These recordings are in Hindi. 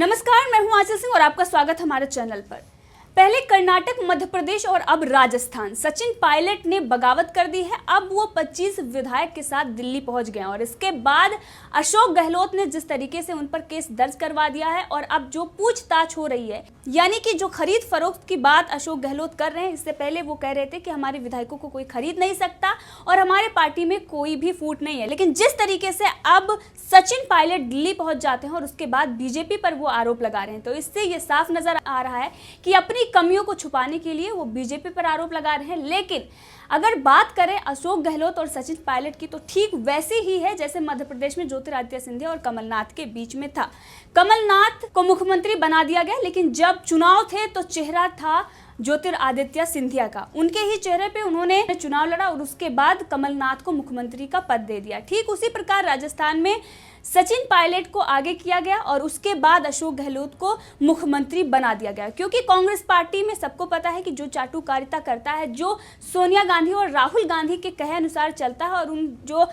नमस्कार, मैं हूं आंचल सिंह और आपका स्वागत हमारे चैनल पर। पहले कर्नाटक, मध्य प्रदेश और अब राजस्थान। सचिन पायलट ने बगावत कर दी है। अब वो 25 विधायक के साथ दिल्ली पहुंच गए और इसके बाद अशोक गहलोत ने जिस तरीके से उन पर केस दर्ज करवा दिया है और अब जो पूछताछ हो रही है, यानी कि जो खरीद फरोख्त की बात अशोक गहलोत कर रहे हैं, इससे पहले वो कह रहे थे कि हमारे विधायकों को कोई खरीद नहीं सकता और हमारे पार्टी में कोई भी फूट नहीं है। लेकिन जिस तरीके से अब सचिन पायलट दिल्ली पहुंच जाते हैं और उसके बाद बीजेपी पर वो आरोप लगा रहे हैं, तो इससे ये साफ नजर आ रहा है कि अपनी कमियों को छुपाने के लिए वो बीजेपी पर आरोप लगा रहे हैं। लेकिन अगर बात करें अशोक गहलोत और सचिन पायलट की, तो ठीक वैसी ही है जैसे मध्य प्रदेश में ज्योतिरादित्य सिंधिया और कमलनाथ के बीच में था। कमलनाथ को मुख्यमंत्री बना दिया गया, लेकिन जब चुनाव थे तो चेहरा था ज्योतिरादित्य सिंधिया का। उनके ही चेहरे पे उन्होंने चुनाव लड़ा और उसके बाद कमलनाथ को मुख्यमंत्री का पद दे दिया। ठीक उसी प्रकार राजस्थान में सचिन पायलट को आगे किया गया और उसके बाद अशोक गहलोत को मुख्यमंत्री बना दिया गया, क्योंकि कांग्रेस पार्टी में सबको पता है कि जो चाटुकारिता करता है, जो सोनिया गांधी और राहुल गांधी के कहे अनुसार चलता है और उन जो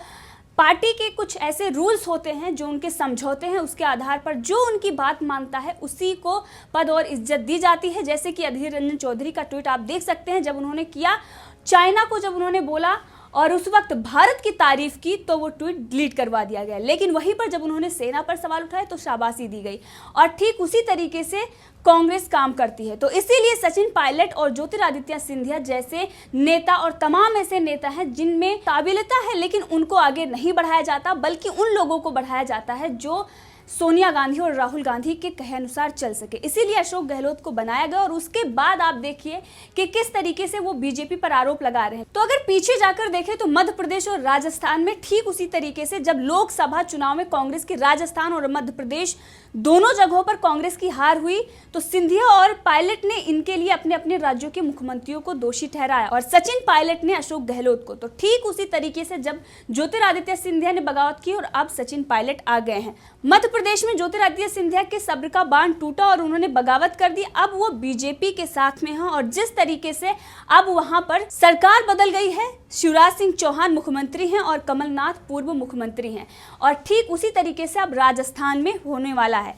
पार्टी के कुछ ऐसे रूल्स होते हैं, जो उनके समझौते हैं, उसके आधार पर जो उनकी बात मानता है उसी को पद और इज्जत दी जाती है। जैसे कि अधीर रंजन चौधरी का ट्वीट आप देख सकते हैं, जब उन्होंने किया चाइना को, जब उन्होंने बोला और उस वक्त भारत की तारीफ की तो वो ट्वीट डिलीट करवा दिया गया। लेकिन वहीं पर जब उन्होंने सेना पर सवाल उठाए तो शाबाशी दी गई और ठीक उसी तरीके से कांग्रेस काम करती है। तो इसीलिए सचिन पायलट और ज्योतिरादित्य सिंधिया जैसे नेता और तमाम ऐसे नेता हैं जिनमें काबिलियत है, लेकिन उनको आगे नहीं बढ़ाया जाता, बल्कि उन लोगों को बढ़ाया जाता है जो सोनिया गांधी और राहुल गांधी के कहे अनुसार चल सके। इसीलिए अशोक गहलोत को बनाया गया और उसके बाद आप देखिए कि किस तरीके से वो बीजेपी पर आरोप लगा रहे हैं। तो अगर पीछे जाकर देखें तो मध्य प्रदेश और राजस्थान में ठीक उसी तरीके से जब लोकसभा चुनाव में कांग्रेस की राजस्थान और मध्य प्रदेश दोनों जगहों पर कांग्रेस की हार हुई, तो सिंधिया और पायलट ने इनके लिए अपने अपने राज्यों के मुख्यमंत्रियों को दोषी ठहराया और सचिन पायलट ने अशोक गहलोत को। तो ठीक उसी तरीके से जब ज्योतिरादित्य सिंधिया ने बगावत की और अब सचिन पायलट आ गए हैं। मध्य प्रदेश में ज्योतिरादित्य सिंधिया के सब्र का बांध टूटा और उन्होंने बगावत कर दी। अब वो बीजेपी के साथ में हैं और जिस तरीके से अब वहां पर सरकार बदल गई है, शिवराज सिंह चौहान मुख्यमंत्री हैं और कमलनाथ पूर्व मुख्यमंत्री हैं और ठीक उसी तरीके से अब राजस्थान में होने वाला है।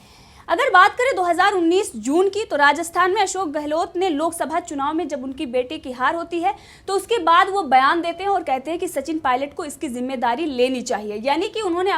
अगर बात करें 2019 जून की, तो राजस्थान में अशोक गहलोत ने लोकसभा चुनाव में जब उनकी बेटे की हार होती है तो उसके बाद वो बयान देते हैं और कहते हैं कि सचिन पायलट को इसकी जिम्मेदारी लेनी चाहिए, यानी कि उन्होंने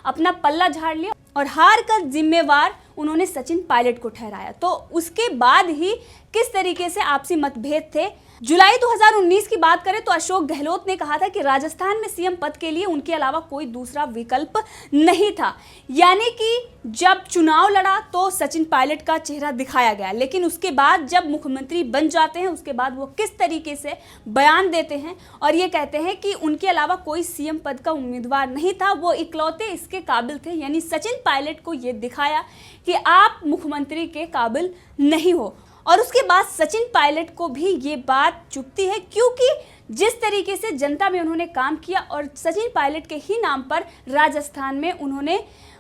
अपना पल्ला झाड़ लिया और हार का जिम्मेवार उन्होंने सचिन पायलट को ठहराया। तो उसके बाद ही किस तरीके से आपसी मतभेद थे। जुलाई 2019 की बात करें तो अशोक गहलोत ने कहा था कि राजस्थान में सीएम पद के लिए उनके अलावा कोई दूसरा विकल्प नहीं था, यानी कि जब चुनाव लड़ा तो सचिन पायलट का चेहरा दिखाया गया, लेकिन उसके बाद जब मुख्यमंत्री बन जाते हैं उसके बाद वो किस तरीके से बयान देते हैं और ये कहते हैं कि उनके अलावा कोई सीएम पद का उम्मीदवार नहीं था, वो इकलौते इसके काबिल थे। यानी सचिन पायलट को ये दिखाया कि आप मुख्यमंत्री के काबिल नहीं हो और उसके बाद सचिन पायलट को भी ये बात चुभती है, क्योंकि जिस तरीके से जनता में उन्होंने काम किया और सचिन पायलट के ही नाम पर राजस्थान में उन्होंने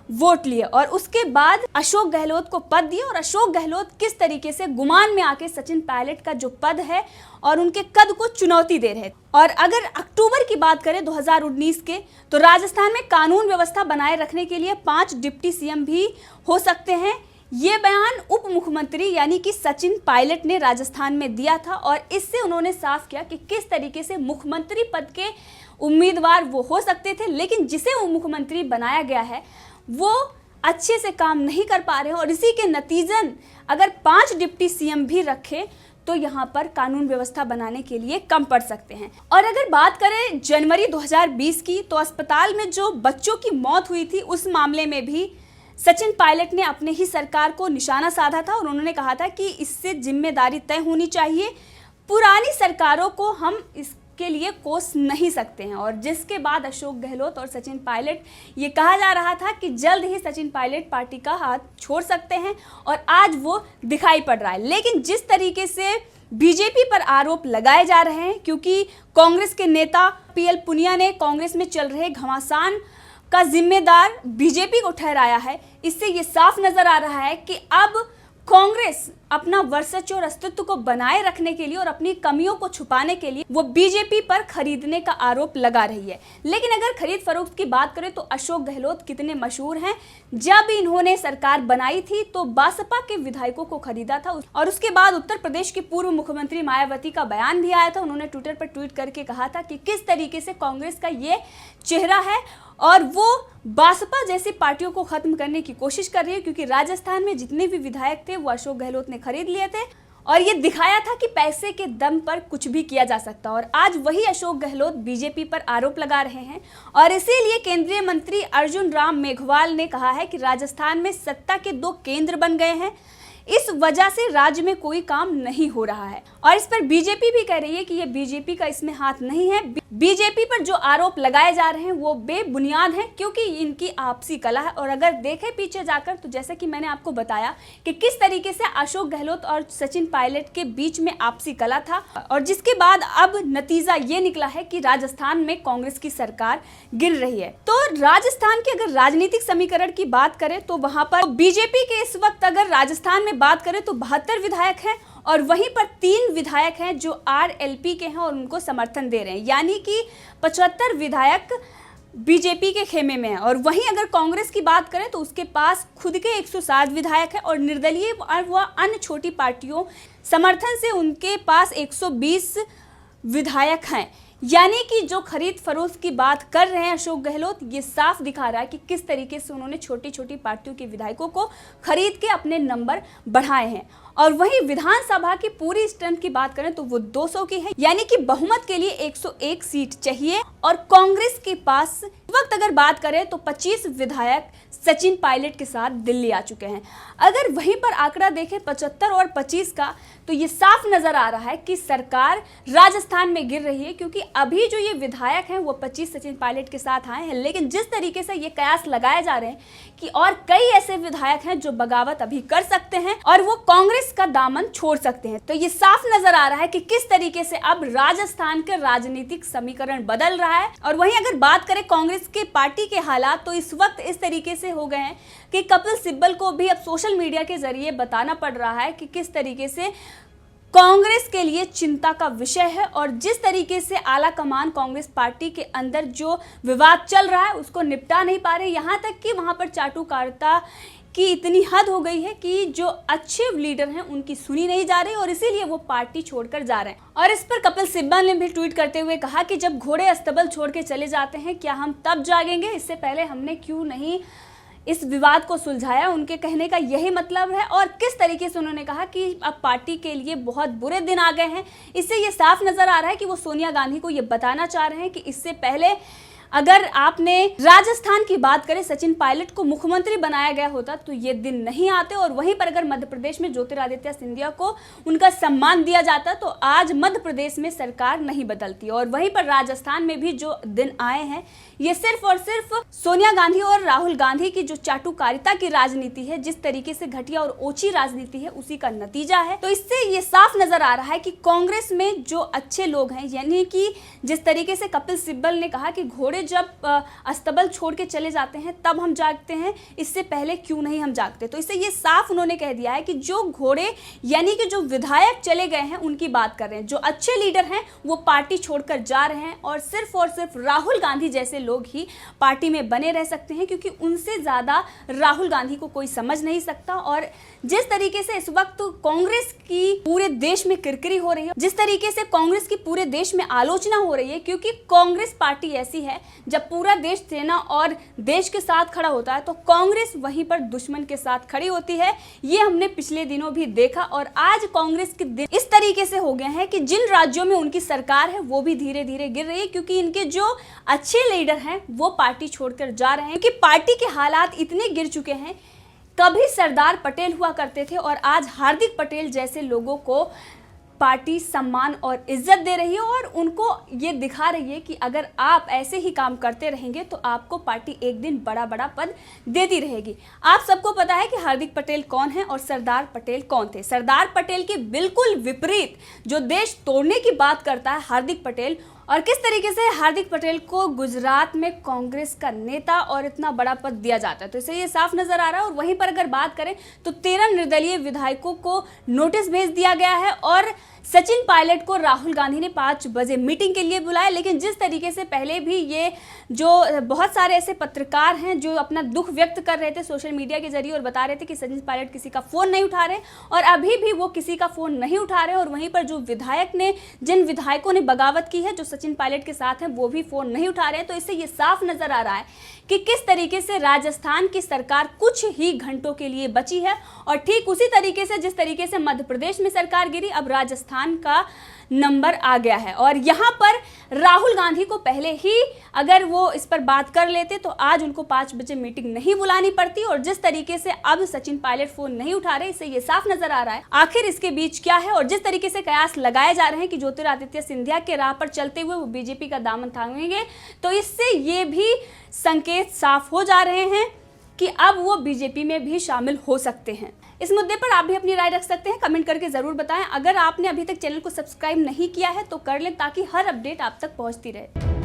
वोट लिए और उसके बाद अशोक गहलोत को पद दिया और अशोक गहलोत किस तरीके से गुमान में आके सचिन पायलट का जो पद है और उनके कद को चुनौती दे रहे। और अगर अक्टूबर की बात करें 2019 के, तो राजस्थान में कानून व्यवस्था बनाए रखने के लिए 5 डिप्टी सीएम भी हो सकते हैं। ये बयान उप मुख्यमंत्री यानी कि सचिन पायलट ने राजस्थान में दिया था और इससे उन्होंने साफ किया कि किस तरीके से मुख्यमंत्री पद के उम्मीदवार वो हो सकते थे, लेकिन जिसे वो मुख्यमंत्री बनाया गया है वो अच्छे से काम नहीं कर पा रहे हैं और इसी के नतीजन अगर 5 डिप्टी सीएम भी रखे तो यहाँ पर कानून व्यवस्था बनाने के लिए कम पड़ सकते हैं। और अगर बात करें जनवरी 2020 की, तो अस्पताल में जो बच्चों की मौत हुई थी उस मामले में भी सचिन पायलट ने अपने ही सरकार को निशाना साधा था और उन्होंने कहा था कि इससे जिम्मेदारी तय होनी चाहिए, पुरानी सरकारों को हम इसके लिए कोस नहीं सकते हैं। और जिसके बाद अशोक गहलोत और सचिन पायलट, ये कहा जा रहा था कि जल्द ही सचिन पायलट पार्टी का हाथ छोड़ सकते हैं और आज वो दिखाई पड़ रहा है। लेकिन जिस तरीके से बीजेपी पर आरोप लगाए जा रहे हैं, क्योंकि कांग्रेस के नेता पीएल पुनिया ने कांग्रेस में चल रहे घमासान का जिम्मेदार बीजेपी को ठहराया है, इससे ये साफ नजर आ रहा है कि अब कांग्रेस अपना वर्चस्व और अस्तित्व को बनाए रखने के लिए और अपनी कमियों को छुपाने के लिए वो बीजेपी पर खरीदने का आरोप लगा रही है। लेकिन अगर खरीद फरोख्त की बात करें तो अशोक गहलोत कितने मशहूर हैं। जब इन्होंने सरकार बनाई थी तो बसपा के विधायकों को खरीदा था और उसके बाद उत्तर प्रदेश की पूर्व मुख्यमंत्री मायावती का बयान भी आया था। उन्होंने ट्विटर पर ट्वीट करके कहा था कि किस तरीके से कांग्रेस का ये चेहरा है और वो बसपा जैसी पार्टियों को खत्म करने की कोशिश कर रही है, क्योंकि राजस्थान में जितने भी विधायक थे वो अशोक गहलोत ने खरीद लिए थे और ये दिखाया था कि पैसे के दम पर कुछ भी किया जा सकता है। और आज वही अशोक गहलोत बीजेपी पर आरोप लगा रहे हैं और इसीलिए केंद्रीय मंत्री अर्जुन राम मेघवाल ने कहा है कि राजस्थान में सत्ता के 2 केंद्र बन गए हैं, इस वजह से राज्य में कोई काम नहीं हो रहा है। और इस पर बीजेपी भी कह रही है कि ये बीजेपी का इसमें हाथ नहीं है। बीजेपी पर जो आरोप लगाए जा रहे हैं वो बेबुनियाद हैं, क्योंकि इनकी आपसी कला है। और अगर देखें पीछे जाकर तो जैसे कि मैंने आपको बताया कि किस तरीके से अशोक गहलोत और सचिन पायलट के बीच में आपसी कला था और जिसके बाद अब नतीजा ये निकला है कि राजस्थान में कांग्रेस की सरकार गिर रही है। तो राजस्थान के अगर राजनीतिक समीकरण की बात करें तो वहां पर बीजेपी के इस वक्त अगर राजस्थान में बात करें तो 72 विधायक हैं और वहीं पर 3 विधायक हैं जो आरएलपी के हैं और उनको समर्थन दे रहे हैं, यानी कि 75 विधायक बीजेपी के खेमे में है। और वहीं अगर कांग्रेस की बात करें तो उसके पास खुद के 107 विधायक हैं और निर्दलीय व अन्य छोटी पार्टियों समर्थन से उनके पास 120 विधायक हैं। यानी कि जो खरीद फरोख्त की बात कर रहे हैं अशोक गहलोत, ये साफ दिखा रहा है कि किस तरीके से उन्होंने छोटी छोटी पार्टियों के विधायकों को खरीद के अपने नंबर बढ़ाए हैं। और वहीं विधानसभा की पूरी स्ट्रेंथ की बात करें तो वो 200 की है, यानी कि बहुमत के लिए 101 सीट चाहिए। और कांग्रेस के पास वक्त अगर बात करें तो 25 विधायक सचिन पायलट के साथ दिल्ली आ चुके हैं। अगर वहीं पर आंकड़ा देखें 75 और 25 का, तो ये साफ नजर आ रहा है कि सरकार राजस्थान में गिर रही है, क्योंकि अभी जो ये विधायक हैं वो 25 सचिन पायलट के साथ आए हैं। लेकिन जिस तरीके से ये कयास लगाए जा रहे हैं कि और कई ऐसे विधायक हैं जो बगावत अभी कर सकते हैं और वो कांग्रेस का दामन छोड़ सकते हैं, तो ये साफ नजर आ रहा है कि किस तरीके से अब राजस्थान के राजनीतिक समीकरण बदल रहा है। और वहीं अगर बात करें कांग्रेस के पार्टी के हालात, तो इस वक्त इस तरीके से हो गए हैं कि कपिल सिब्बल को भी अब सोशल मीडिया के जरिए बताना पड़ रहा है कि किस तरीके से कांग्रेस के लिए चिंता का विषय है और जिस तरीके से आला कमान कांग्रेस पार्टी के अंदर जो विवाद चल रहा है उसको निपटा नहीं पा रहे। यहाँ तक कि वहाँ पर चाटुकारिता की इतनी हद हो गई है कि जो अच्छे लीडर हैं उनकी सुनी नहीं जा रही और इसीलिए वो पार्टी छोड़कर जा रहे हैं। और इस पर कपिल सिब्बल ने भी ट्वीट करते हुए कहा कि जब घोड़े अस्तबल छोड़ के चले जाते हैं क्या हम तब जागेंगे, इससे पहले हमने क्यों नहीं इस विवाद को सुलझाया। उनके कहने का यही मतलब है। और किस तरीके से उन्होंने कहा कि अब पार्टी के लिए बहुत बुरे दिन आ गए हैं, इससे ये साफ नजर आ रहा है कि वो सोनिया गांधी को ये बताना चाह रहे हैं कि इससे पहले अगर आपने राजस्थान की बात करें, सचिन पायलट को मुख्यमंत्री बनाया गया होता तो ये दिन नहीं आते। और वहीं पर अगर मध्य प्रदेश में ज्योतिरादित्य सिंधिया को उनका सम्मान दिया जाता तो आज मध्य प्रदेश में सरकार नहीं बदलती। और वहीं पर राजस्थान में भी जो दिन आए हैं ये सिर्फ और सिर्फ सोनिया गांधी और राहुल गांधी की जो चाटुकारिता की राजनीति है, जिस तरीके से घटिया और ओछी राजनीति है, उसी का नतीजा है। तो इससे ये साफ नजर आ रहा है कि कांग्रेस में जो अच्छे लोग हैं, यानी कि जिस तरीके से कपिल सिब्बल ने कहा कि घोड़े जब अस्तबल छोड़ के चले जाते हैं तब हम जागते हैं, इससे पहले क्यों नहीं हम जागते। तो इससे ये साफ उन्होंने कह दिया है कि जो घोड़े यानी कि जो विधायक चले गए हैं उनकी बात कर रहे हैं, जो अच्छे लीडर हैं वो पार्टी छोड़कर जा रहे हैं और सिर्फ राहुल गांधी जैसे लोग ही पार्टी में बने रह सकते हैं, क्योंकि उनसे ज्यादा राहुल गांधी को कोई समझ नहीं सकता। और जिस तरीके से इस वक्त कांग्रेस की पूरे देश में किरकिरी हो रही है, जिस तरीके से कांग्रेस की पूरे देश में आलोचना हो रही है, क्योंकि कांग्रेस पार्टी ऐसी है जब पूरा देश सेना और देश के साथ खड़ा होता है तो कांग्रेस वहीं पर दुश्मन के साथ खड़ी होती है। ये हमने पिछले दिनों भी देखा। और आज कांग्रेस के दिन इस तरीके से हो गए हैं कि जिन राज्यों में उनकी सरकार है वो भी धीरे धीरे गिर रही है, क्योंकि इनके जो अच्छे लीडर हैं वो पार्टी छोड़कर जा रहे हैं, क्योंकि पार्टी के हालात इतने गिर चुके हैं। कभी सरदार पटेल हुआ करते थे और आज हार्दिक पटेल जैसे लोगों को पार्टी सम्मान और इज्जत दे रही है और उनको ये दिखा रही है कि अगर आप ऐसे ही काम करते रहेंगे तो आपको पार्टी एक दिन बड़ा बड़ा पद देती रहेगी। आप सबको पता है कि हार्दिक पटेल कौन है और सरदार पटेल कौन थे। सरदार पटेल के बिल्कुल विपरीत जो देश तोड़ने की बात करता है हार्दिक पटेल, और किस तरीके से हार्दिक पटेल को गुजरात में कांग्रेस का नेता और इतना बड़ा पद दिया जाता है, तो इससे ये साफ नजर आ रहा है। और वहीं पर अगर बात करें तो 13 निर्दलीय विधायकों को नोटिस भेज दिया गया है और सचिन पायलट को राहुल गांधी ने 5 बजे मीटिंग के लिए बुलाया। लेकिन जिस तरीके से पहले भी ये जो बहुत सारे ऐसे पत्रकार हैं जो अपना दुख व्यक्त कर रहे थे सोशल मीडिया के जरिए और बता रहे थे कि सचिन पायलट किसी का फ़ोन नहीं उठा रहे, और अभी भी वो किसी का फ़ोन नहीं उठा रहे। और वहीं पर जो जिन विधायकों ने बगावत की है जो सचिन पायलट के साथ हैं, वो भी फ़ोन नहीं उठा रहे हैं। तो इससे ये साफ नज़र आ रहा है कि किस तरीके से राजस्थान की सरकार कुछ ही घंटों के लिए बची है। और ठीक उसी तरीके से जिस तरीके से मध्य प्रदेश में सरकार गिरी, अब राजस्थान का नंबर आ गया है। और यहाँ पर राहुल गांधी को पहले ही अगर वो इस पर बात कर लेते तो आज उनको 5 बजे मीटिंग नहीं बुलानी पड़ती। और जिस तरीके से अब सचिन पायलट फोन नहीं उठा रहे, इससे ये साफ नजर आ रहा है आखिर इसके बीच क्या है। और जिस तरीके से कयास लगाए जा रहे हैं कि ज्योतिरादित्य सिंधिया के राह पर चलते हुए वो बीजेपी का दामन थामेंगे, तो इससे ये भी संकेत साफ हो जा रहे हैं कि अब वो बीजेपी में भी शामिल हो सकते हैं। इस मुद्दे पर आप भी अपनी राय रख सकते हैं, कमेंट करके जरूर बताएं। अगर आपने अभी तक चैनल को सब्सक्राइब नहीं किया है तो कर लें ताकि हर अपडेट आप तक पहुंचती रहे।